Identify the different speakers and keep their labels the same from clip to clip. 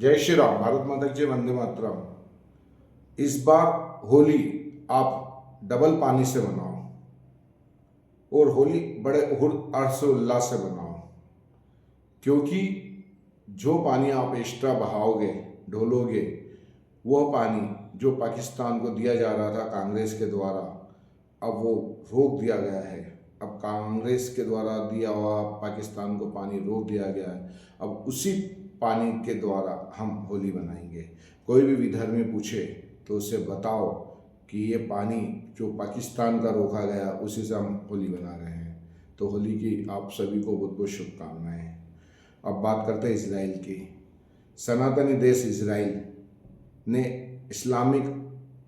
Speaker 1: जय श्री राम, भारत माता की जय, वंदे मातरम। इस बार होली आप डबल पानी से मनाओ और होली बड़े हर्षोल्लास से मनाओ, क्योंकि जो पानी आप एक्स्ट्रा बहाओगे, ढोलोगे, वह पानी जो पाकिस्तान को दिया जा रहा था कांग्रेस के द्वारा, अब वो रोक दिया गया है। अब कांग्रेस के द्वारा दिया हुआ पाकिस्तान को पानी रोक दिया गया है। अब उसी पानी के द्वारा हम होली मनाएंगे। कोई भी विधर्मी पूछे तो उसे बताओ कि ये पानी जो पाकिस्तान का रोका गया, उसी से हम होली मना रहे हैं। तो होली की आप सभी को बहुत बहुत शुभकामनाएं। अब बात करते हैं इजराइल की। सनातनी देश इजराइल ने इस्लामिक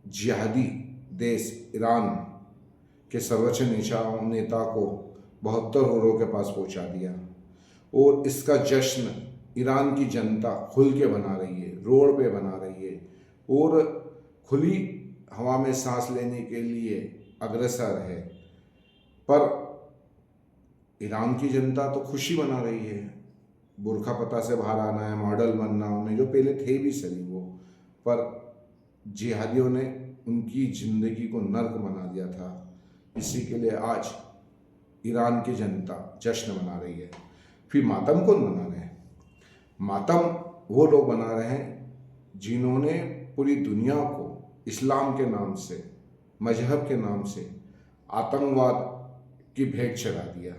Speaker 1: जिहादी देश ईरान के सर्वोच्च नेता को 72 होरों के पास पहुंचा दिया और इसका जश्न ईरान की जनता खुल के बना रही है, रोड पे बना रही है और खुली हवा में सांस लेने के लिए अग्रसर है। पर ईरान की जनता तो खुशी मना रही है, बुरखा पता से बाहर आना है, मॉडल बनना, उन्हें जो पहले थे भी सही वो, पर जिहादियों ने उनकी जिंदगी को नर्क बना दिया था। इसी के लिए आज ईरान की जनता जश्न मना रही है। फिर मातम कौन मना रहे हैं? मातम वो लोग मना रहे हैं जिन्होंने पूरी दुनिया को इस्लाम के नाम से, मजहब के नाम से आतंकवाद की भेंट चढ़ा दिया,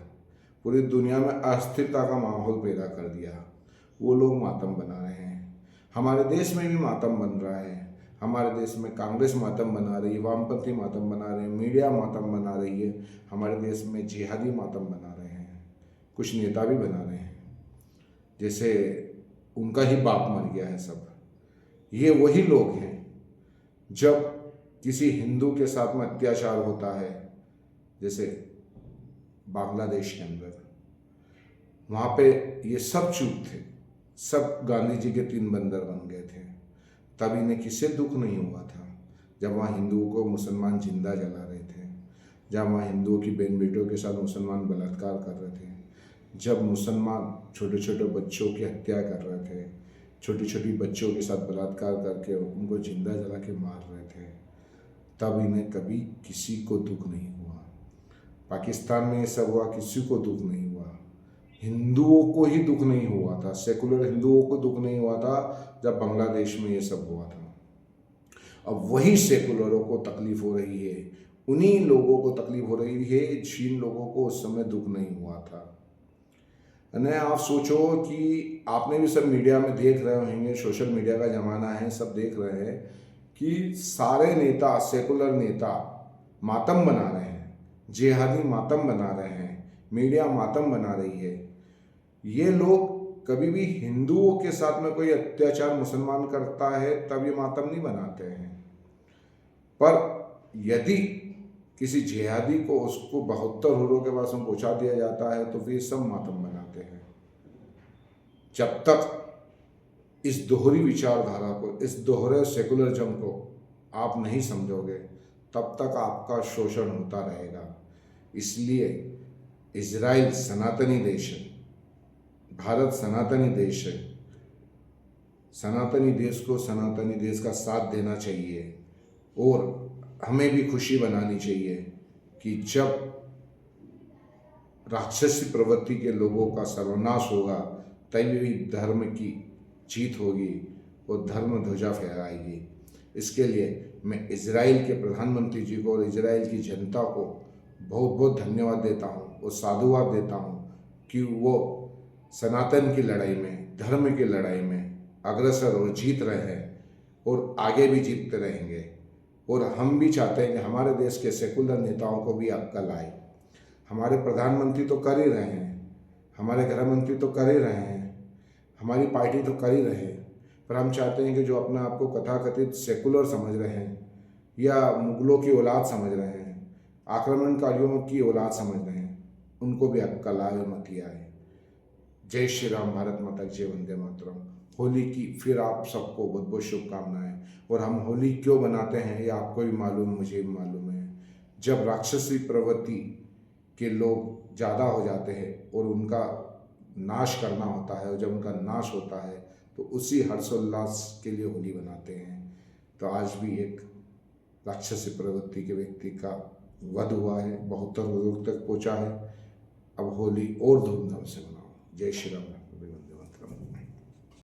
Speaker 1: पूरी दुनिया में अस्थिरता का माहौल पैदा कर दिया। वो लोग मातम बना रहे हैं। हमारे देश में भी मातम बन रहा है। हमारे देश में कांग्रेस मातम बना रही है, वामपंथी मातम बना रहे हैं, मीडिया मातम बना रही है। हमारे देश में जिहादी मातम बना रहे हैं, कुछ नेता भी बना रहे हैं जैसे उनका ही बाप मर गया है सब। ये वही लोग हैं जब किसी हिंदू के साथ में अत्याचार होता है, जैसे बांग्लादेश के अंदर, वहाँ पे ये सब चुप थे, सब गांधी जी के 3 बंदर बन गए थे। तब इन्हें किससे दुख नहीं हुआ था जब वहाँ हिंदुओं को मुसलमान जिंदा जला रहे थे, जब वहाँ हिंदुओं की बहन बेटियों के साथ मुसलमान बलात्कार कर रहे थे, जब मुसलमान छोटे छोटे बच्चों की हत्या कर रहे थे, छोटी छोटी बच्चों के साथ बलात्कार करके उनको जिंदा जला के मार रहे थे, तब इन्हें कभी किसी को दुख नहीं हुआ। पाकिस्तान में ये सब हुआ, किसी को दुख नहीं हुआ। हिंदुओं को ही दुख नहीं हुआ था, सेकुलर हिंदुओं को दुख नहीं हुआ था जब बांग्लादेश में ये सब हुआ था। अब वही सेकुलरों को तकलीफ हो रही है, उन्हीं लोगों को तकलीफ हो रही है जिन लोगों को उस समय दुख नहीं हुआ था। नहीं, आप सोचो कि आपने भी सब मीडिया में देख रहे होंगे, सोशल मीडिया का ज़माना है, सब देख रहे हैं कि सारे नेता, सेकुलर नेता मातम बना रहे हैं, जिहादी मातम बना रहे हैं, मीडिया मातम बना रही है। ये लोग कभी भी हिंदुओं के साथ में कोई अत्याचार मुसलमान करता है तब ये मातम नहीं बनाते हैं, पर यदि किसी जिहादी को उसको 72 होरों के पास में पहुंचा दिया जाता है तो फिर सब मातम बनाते हैं। जब तक इस दोहरी विचारधारा को, इस दोहरे सेकुलरिज्म को आप नहीं समझोगे, तब तक आपका शोषण होता रहेगा। इसलिए इजराइल सनातनी देश है, भारत सनातनी देश है। सनातनी देश को सनातनी देश का साथ देना चाहिए और हमें भी खुशी बनानी चाहिए कि जब राक्षसी प्रवृत्ति के लोगों का सर्वनाश होगा तभी भी धर्म की जीत होगी और धर्म ध्वजा फहराएगी। इसके लिए मैं इजराइल के प्रधानमंत्री जी को और इजराइल की जनता को बहुत बहुत धन्यवाद देता हूँ और साधुवाद देता हूँ कि वो सनातन की लड़ाई में, धर्म की लड़ाई में अग्रसर और जीत रहे हैं और आगे भी जीतते रहेंगे। और हम भी चाहते हैं कि हमारे देश के सेकुलर नेताओं को भी अक्ल आए। हमारे प्रधानमंत्री तो कर ही रहे हैं, हमारे गृह मंत्री तो कर ही रहे हैं, हमारी पार्टी तो कर ही रहे हैं, पर हम चाहते हैं कि जो अपने आप को कथाकथित सेकुलर समझ रहे हैं या मुगलों की औलाद समझ रहे हैं, आक्रमणकारियों की औलाद समझ रहे हैं, उनको भी अक्ल आए और मति आए। जय श्री राम, भारत माता की जय, वंदे मातरम। होली की फिर आप सबको बहुत बहुत शुभकामनाएं। और हम होली क्यों बनाते हैं ये आपको भी मालूम, मुझे भी मालूम है। जब राक्षसी प्रवृत्ति के लोग ज़्यादा हो जाते हैं और उनका नाश करना होता है, और जब उनका नाश होता है तो उसी हर्षोल्लास के लिए होली मनाते हैं। तो आज भी एक राक्षसी प्रवृत्ति के व्यक्ति का वध हुआ है, 72 लोग तक पहुंचा है। अब होली और धूमधाम से मनाओ। जय श्री राम।